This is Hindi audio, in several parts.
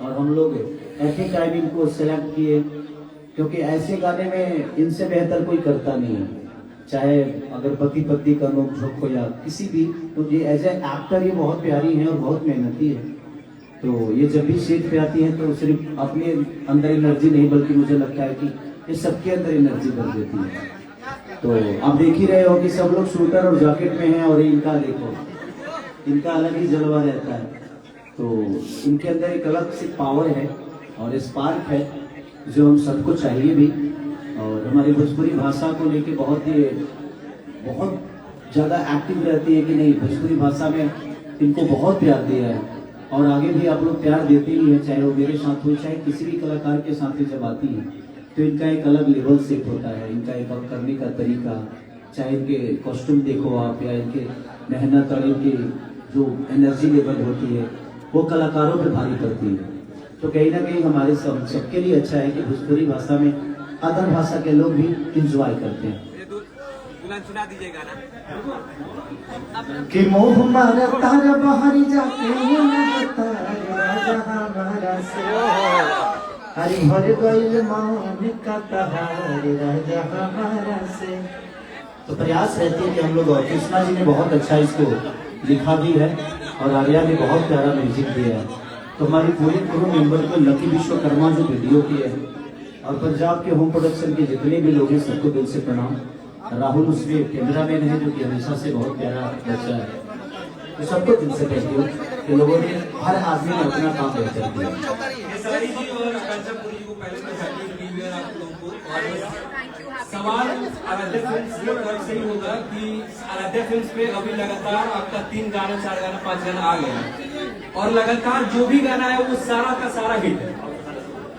और हम लोग एट ए टाइम इनको सेलेक्ट किए, क्योंकि ऐसे गाने में इनसे बेहतर कोई करता नहीं है, चाहे अगर पति पत्नी का नोक झोंक हो या किसी भी। तो ये एज ए एक्टर ये बहुत प्यारी है और बहुत मेहनती है। तो ये जब भी स्टेज पे आती है तो सिर्फ अपने अंदर एनर्जी नहीं, बल्कि मुझे लगता है कि ये सबके अंदर एनर्जी भर देती है। तो आप देख ही रहे हो कि सब लोग शूटर और जैकेट में हैं, और इनका देखो, इनका अलग ही जलवा रहता है। तो इनके अंदर एक अलग सी पावर है और स्पार्क है जो हम सबको चाहिए भी। और हमारी भोजपुरी भाषा को लेके बहुत ज़्यादा एक्टिव रहती है कि नहीं, भोजपुरी भाषा में इनको बहुत प्यार दिया है और आगे भी आप लोग प्यार देते ही हैं, चाहे वो मेरे साथ हो चाहे किसी भी कलाकार के साथ ही जब आती है तो इनका एक अलग लेवल सेट होता है, इनका एक अलग करने का तरीका, चाहे इनके कॉस्ट्यूम देखो आप या इनके मेहनत और इनकी जो एनर्जी लेवल होती है वो कलाकारों पे भारी पड़ती है। तो कहीं ना कहीं हमारे सबके लिए अच्छा है कि भोजपुरी भाषा में अदर भाषा के लोग भी इंजॉय करते हैं। सुना दीजिएगा ना कि मोह मारा तारा बाहरी जाके हरि हर गइल मान का तहारी राजा हमारा से। तो प्रयास रहती है कि हम लोग, कृष्णा जी ने बहुत अच्छा इसको लिखा भी है और आर्या ने बहुत प्यारा म्यूजिक दिया है। तो हमारी पूरी क्रू मेंबर को लकी विश्वकर्मा जो वीडियो की है और पंजाब के होम प्रोडक्शन के जितने भी लोग हैं सबको दिल से प्रणाम। राहुल उसमें कैमरामैन है जो कि हमेशा से बहुत प्यारा बच्चा है। तो सबको दिल से थैंक यू कि लोगों ने, हर आदमी ने अपना काम बेहतर किया। सवाल आराध्या फिल्म्स से ही होगा कि आराध्या फिल्म्स पे अभी लगातार आपका 3 गाना 4 गाना 5 गाना आ गया और लगातार जो भी गाना है वो सारा का सारा हिट है।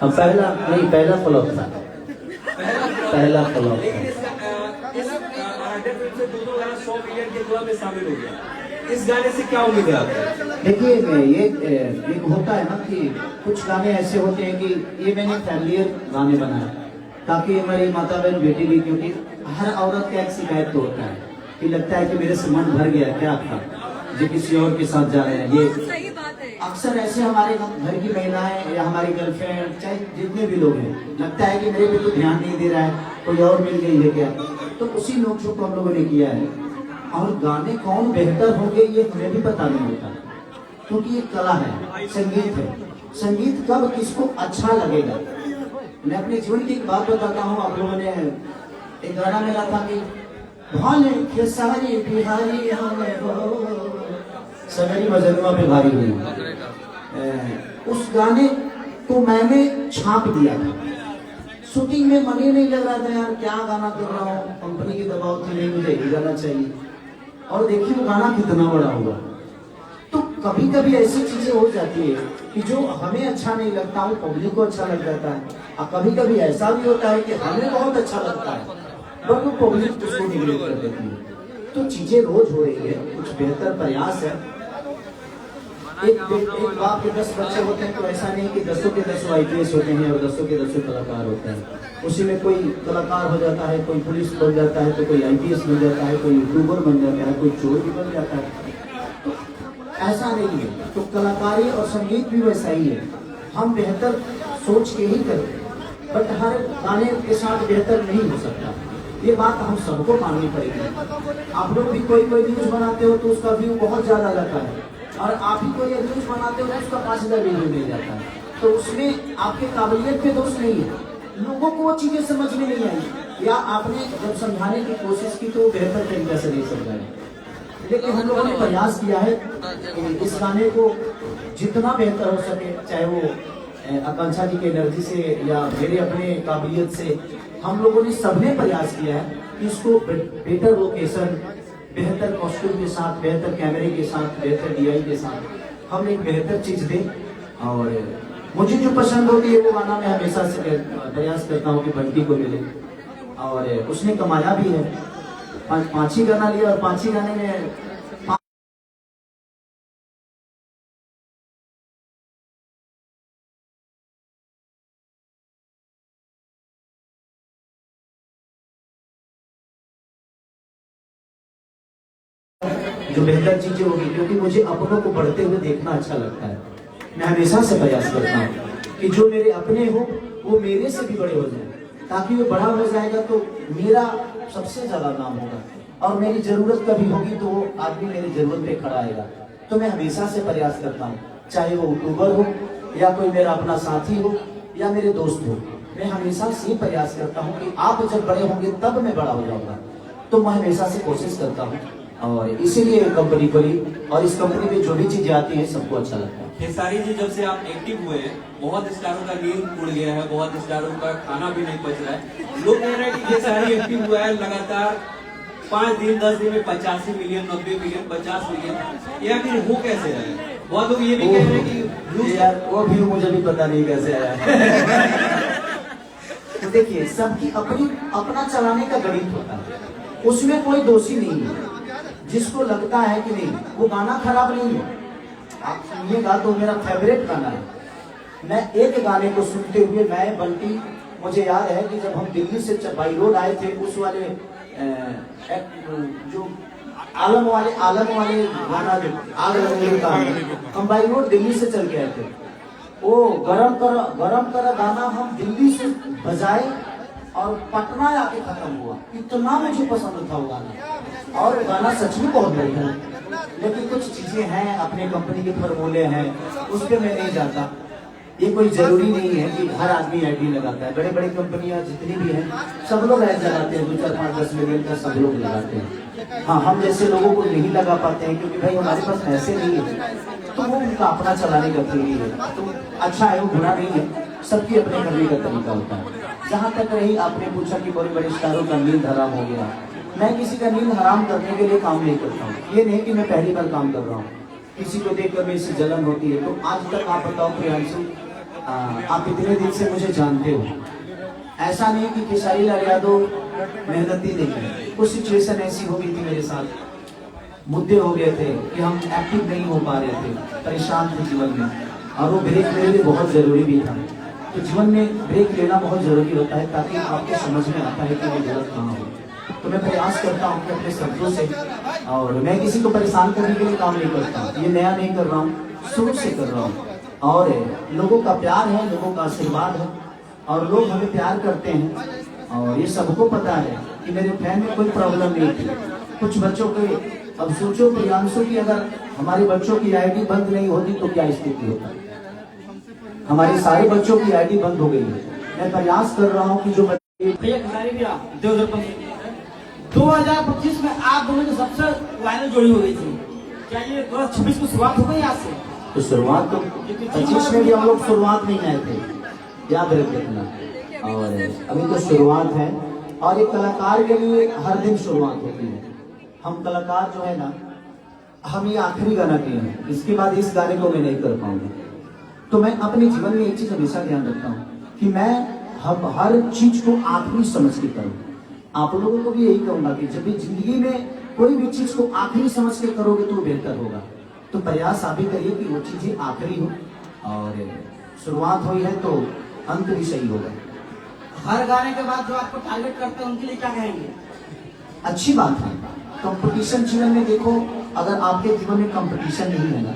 हम पहला फ्लॉप था, पहला फ्लॉप था। इस आराध्या फिल्म से 2 गाना 100 मिलियन के क्लब में शामिल हो गया। इस गाने से क्या उम्मीद है आपको? देखिए ये एक होता है ना कि कुछ गाने ऐसे होते हैं कि ये मैंने फैमिलियर गाने बनाए ताकि हमारी माता बहन बेटी भी, क्योंकि हर औरत का एक शिकायत तो होता है कि लगता है कि मेरे से मन भर गया, क्या था जो किसी और के साथ जा रहे हैं। ये अक्सर ऐसे हमारे घर की महिलाएं या हमारी गर्लफ्रेंड चाहे जितने भी लोग हैं, लगता है कि मेरे पे तो ध्यान नहीं दे रहा है, कोई और मिल गई है क्या। तो उसी नोक को हम लोगों ने किया है। और गाने कौन बेहतर होंगे ये हमें भी पता नहीं होता, क्योंकि ये कला है, संगीत है। संगीत कब किसको अच्छा लगेगा। मैं अपने जीवन की एक बात बताता हूँ। आप लोगों ने एक गाना मिला था कि भाले के सारी बिहारी सगरी मजनुआ पे भारी हुई। उस गाने को मैंने छाप दिया था। शूटिंग में मन ही नहीं लग रहा था, यार क्या गाना कर रहा हूँ, कंपनी की दबाव थी, नहीं मुझे ये गाना चाहिए। और देखिए वो गाना कितना बड़ा हुआ। तो कभी कभी ऐसी चीजें हो जाती है कि जो हमें अच्छा नहीं लगता वो पब्लिक को अच्छा लग जाता है। और कभी कभी ऐसा भी होता है कि हमें बहुत अच्छा लगता है बट वो पब्लिक उसको निगलेक्ट कर देती है। तो चीजें रोज हो रही है, कुछ बेहतर प्रयास है। एक बाप के 10 बच्चे होते हैं तो ऐसा नहीं कि 10 के 10 IPS होते हैं और 10 के 10 कलाकार होते हैं। उसी में कोई कलाकार हो जाता है, कोई पुलिस बन जाता है, तो कोई IPS बन जाता है, कोई यूट्यूबर बन जाता है, कोई चोर भी बन जाता है। तो ऐसा नहीं है। तो कलाकारी और संगीत भी वैसा ही है। हम बेहतर सोच के ही करते हैं बट हर गाने के साथ बेहतर नहीं हो सकता। ये बात हम सबको माननी पड़ेगी। आप लोग भी कोई न्यूज बनाते हो तो उसका व्यू बहुत ज्यादा जाता है और आप ही कोई न्यूज बनाते हो तो उसका 5000 व्यू मिल जाता है। तो उसमें आपके काबिलियत पे दोष नहीं है, लोगों को वो चीजें समझ में नहीं आई या आपने जब समझाने की कोशिश की तो बेहतर तरीके से नहीं समझाए। लेकिन हम लोगों ने प्रयास किया है कि इस गाने को जितना बेहतर हो सके, चाहे वो आकांक्षा जी की एनर्जी से या मेरे अपने काबिलियत से, हम लोगों ने सबने प्रयास किया है कि इसको बेटर लोकेशन, बेहतर कॉस्ट्यूम के साथ, बेहतर कैमरे के साथ, बेहतर DI के साथ हम एक बेहतर चीज दें। और मुझे जो पसंद होती है वो गाना मैं हमेशा से प्रयास करता हूँ कि बंटी को मिले और उसने कमाया भी है। 5 ही गाना लिया और 5 ही गाने में जो बेहतर चीजें होगी, क्योंकि मुझे अपनों को बढ़ते हुए देखना अच्छा लगता है। मैं हमेशा से प्रयास करता हूँ कि जो मेरे अपने हो वो मेरे से भी बड़े हो जाए, ताकि वो बड़ा हो जाएगा तो मेरा सबसे ज्यादा नाम होगा, और मेरी जरूरत कभी होगी तो वो आदमी मेरी जरूरत पे खड़ा आएगा। तो मैं हमेशा से प्रयास करता हूँ, चाहे वो यूट्यूबर हो या कोई मेरा अपना साथी हो या मेरे दोस्त हो, मैं हमेशा से ही प्रयास करता हूँ कि आप जब बड़े होंगे तब मैं बड़ा हो जाऊंगा। तो मैं हमेशा से कोशिश करता हूँ और इसीलिए कंपनी खोली, और इस कंपनी में जो भी चीजें आती हैं सबको अच्छा लगता है। खेसारी जी, जब से आप एक्टिव हुए हैं, बहुत स्टारों का नींद उड़ गया है, बहुत स्टारों का खाना भी नहीं बच रहा है। लोग कह रहे हैं कि खेसारी एक्टिव हुआ है लगातार 5 दिन 10 दिन में 85 मिलियन 90 मिलियन 50 मिलियन, या फिर वो कैसे है? बहुत लोग ये भी कह रहे हैं कि यार वो भी मुझे भी पता नहीं कैसे आया। तो देखिए, सबकी अपनी अपना चलाने का गणित होता है, उसमें कोई दोषी नहीं है। जिसको लगता है कि नहीं वो गाना खराब नहीं है, आप सुनिएगा तो मेरा फेवरेट गाना है। मैं एक गाने को सुनते हुए मैं बंटी, मुझे याद है कि जब हम दिल्ली से बाई रोड आए थे, उस वाले जो आलम वाले गाना जो आग लगने का, हम बाई रोड दिल्ली से चल के आए थे। वो गरम कर गाना हम दिल्ली से बजाए और पटना आके खत्म हुआ। इतना मुझे पसंद था वो गाना, और गाना सच में बहुत बढ़िया है। लेकिन कुछ चीजें हैं, अपने कंपनी के फॉर्मूले हैं, उस पर मैं नहीं जाता। ये कोई जरूरी नहीं है कि हर आदमी आईडी लगाता है। बड़े बड़े कंपनियां जितनी भी हैं सब लोग ऐड लगाते हैं, 2 4 5 10 मिलियन का सब लोग लगाते हैं। हाँ, हम जैसे लोगों को नहीं लगा पाते हैं क्योंकि भाई हमारे पास पैसे नहीं है, तो वो उनका अपना चलाने का थ्योरी है। तो अच्छा है, वो बुरा नहीं है, सबकी अपने करने का तरीका होता है। जहाँ तक रही आपने पूछा कि बड़े बड़े स्टारों का नींद हराम हो गया, मैं किसी का नींद हराम करने के लिए काम नहीं करता हूँ। ये नहीं कि मैं पहली बार काम कर रहा हूँ, किसी को देखकर मेरे से जलन होती है। तो आज तक आप बताओ प्रियांशु, आप इतने दिन से मुझे जानते हो, ऐसा नहीं कि खेसारी लाल यादव मेहनती नहीं है। कुछ सिचुएशन ऐसी हो गई थी मेरे साथ, मुद्दे हो गए थे कि हम एक्टिव नहीं हो पा रहे थे, परेशान थे जीवन में, और वो ब्रेक मेरे लिए बहुत जरूरी भी था। तो जीवन में ब्रेक लेना बहुत जरूरी होता है, ताकि आपको समझ में आता है कि वो गलत कहाँ हो। तो मैं प्रयास करता हूँ कि अपने शब्दों से, और मैं किसी को परेशान करने के लिए काम नहीं करता, ये नया नहीं कर रहा हूँ, शुरू से कर रहा हूँ। और लोगों का प्यार है, लोगों का आशीर्वाद है, और लोग हमें प्यार करते हैं, और ये सबको पता है कि मेरे फैन में कोई प्रॉब्लम नहीं थी। कुछ बच्चों के, अब सोचो प्रियांशु की अगर हमारे बच्चों की आईडी बंद नहीं होती तो क्या स्थिति होता। हमारे सारे बच्चों की आईडी बंद हो गई है। मैं प्रयास कर रहा हूँ कि जो 2025 में आप दोनों की सबसे वायरल जोड़ी हो गई थी, क्या ये 2026 की शुरुआत हो गई आज से? तो शुरुआत तो 25 में भी हम लोग शुरुआत नहीं आए थे, याद रख रखना। और अभी तो शुरुआत है, और एक कलाकार के लिए हर दिन शुरुआत होती है। हम कलाकार जो है ना, हम ये आखिरी गाना किए हैं, इसके बाद इस गाने को मैं नहीं कर पाऊंगा। तो मैं अपने जीवन में एक चीज हमेशा ध्यान रखता हूँ कि मैं हर चीज को आखिरी समझ के करूँ। आप लोगों को भी यही कहूंगा कि जब भी जिंदगी में कोई भी चीज को आखिरी समझ के करोगे तो बेहतर होगा। तो प्रयास आप भी करिए कि वो चीजें आखिरी हो, और शुरुआत हुई है तो अंत भी सही होगा। हर गाने के बाद जो आपको टारगेट करते हैं उनके लिए क्या कहेंगे? अच्छी बात है, कंपटीशन जीवन में देखो, अगर आपके जीवन में कंपटीशन नहीं है ना,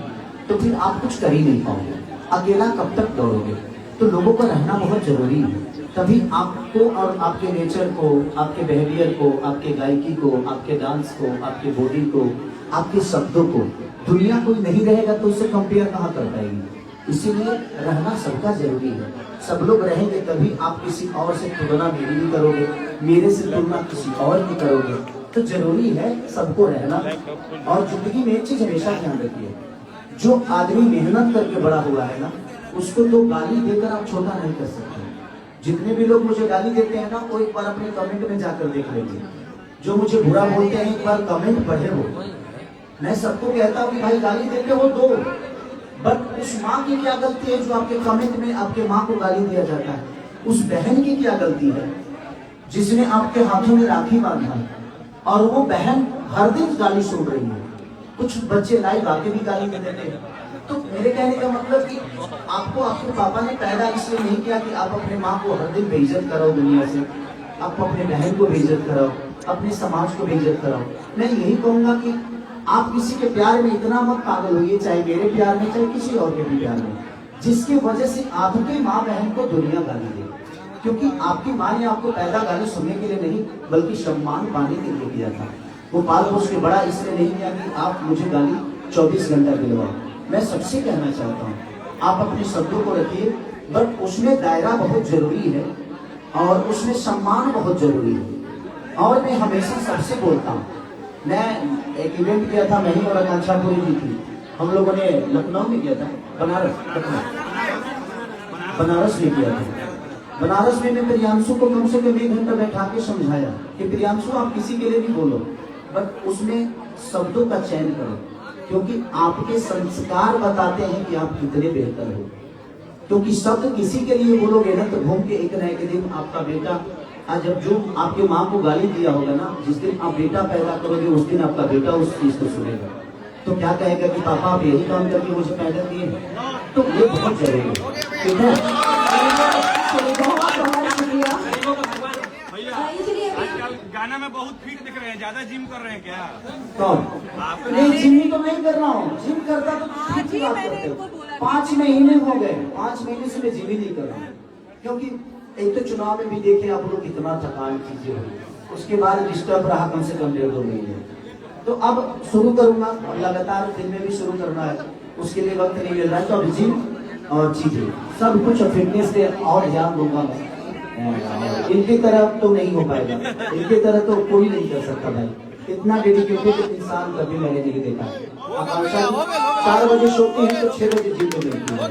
तो फिर आप कुछ कर ही नहीं पाओगे। अकेला कब तक दौड़ोगे? तो लोगों को रहना बहुत जरूरी है, तभी आपको और आपके नेचर को, आपके बिहेवियर को, आपके गायकी को, आपके डांस को, आपके बॉडी को, आपके शब्दों को दुनिया कोई नहीं रहेगा तो उससे कंपेयर कहाँ कर पाएगी। इसीलिए रहना सबका जरूरी है। सब लोग रहेंगे तभी आप किसी और से तुलना मेरी भी करोगे, मेरे से तुलना किसी और की करोगे। तो जरूरी है सबको रहना। और जिंदगी में एक चीज हमेशा ध्यान रखिए, जो आदमी मेहनत करके बड़ा हुआ है ना, उसको तो गाली देकर आप छोटा नहीं कर सकते। जितने भी लोग मुझे गाली देते हैं ना, वो एक बार अपने कमेंट में जाकर देख लेंगे। जो मुझे बुरा बोलते हैं एक बार कमेंट पढ़े हो। मैं सबको कहता हूँ कि भाई गाली देते हो दो, बट उस माँ की क्या गलती है जो आपके कमेंट में आपके माँ को गाली दिया जाता है? उस बहन की क्या गलती है जिसने आपके हाथों में राखी बांधा है और वो बहन हर दिन गाली सुन रही है? कुछ बच्चे लाइव आके भी गाली दे देते हैं। तो मेरे कहने का मतलब कि आपको आपके पापा ने पैदा इसलिए नहीं किया कि आप अपने माँ को हर दिन बेइज्जत कराओ दुनिया से, आप अपने बहन को बेइज्जत कराओ, अपने समाज को बेइज्जत कराओ। मैं यही कहूंगा कि आप किसी के प्यार में इतना मत पागल होइए, चाहे मेरे प्यार में चाहे किसी और के भी प्यार में, जिसकी वजह से आपकी माँ बहन को दुनिया गाली दे। क्योंकि आपकी माँ ने आपको पैदा गाली सुनने के लिए नहीं बल्कि सम्मान पाने के लिए किया था। वो पाल पोस के बड़ा इसलिए नहीं किया कि आप मुझे गाली 24 घंटा दिलवाओ। मैं सबसे कहना चाहता हूँ आप अपने शब्दों को रखिए, बट उसमें दायरा बहुत जरूरी है और उसमें सम्मान बहुत जरूरी है। और मैं हमेशा सबसे बोलता हूँ, मैं एक इवेंट किया था, मैं ही और आकांक्षा पूरी जी थी, हम लोगों ने लखनऊ में किया था, बनारस में किया था। बनारस में मैं प्रियांशु को कम से कम 1 घंटा बैठा के समझाया कि प्रियांशु आप किसी के लिए भी बोलो, बट उसमें शब्दों का चयन करो, क्योंकि आपके संस्कार बताते हैं कि आप कितने बेहतर हो। क्योंकि शब्द किसी के लिए बोलोगे ना तो घूम के एक न एक दिन आपका बेटा, आज जब जो आपके माँ को गाली दिया होगा ना, जिस दिन आप बेटा पैदा करोगे उस दिन आपका बेटा उस चीज को सुनेगा, तो क्या कहेगा कि पापा आप यही काम करके मुझे पैदा किए। तो ये बहुत जरूरी है, ठीक है। गाना में बहुत फिट दिख रहे हैं, ज्यादा जिम कर रहे हैं क्या? कौन? नहीं, जिम तो नहीं कर रहा हूँ, जिम करता तो फिट की बात करते हो। 5 महीने हो गए, 5 महीने से मैं जिम ही नहीं कर रहा हूँ, क्योंकि एक तो चुनाव में भी देखे आप लोग कितना थकान चीजें हुई, उसके बाद डिस्टर्ब रहा कम से कम 1.5-2 महीने। तो अब शुरू करूंगा, लगातार दिन में भी शुरू करना है, उसके लिए वक्त नहीं मिल रहा है, तो अब जिम और चीजें सब कुछ फिटनेस पे और ध्यान दूंगा मैं। इनकी तरह तो नहीं हो पाएगा, इनकी तरह तो कोई नहीं कर सकता भाई, इतना डेडिकेटेड इंसान कभी मैंने नहीं देखा। आकांक्षा 4 बजे सोती है तो 6 बजे जिम में मिलती है।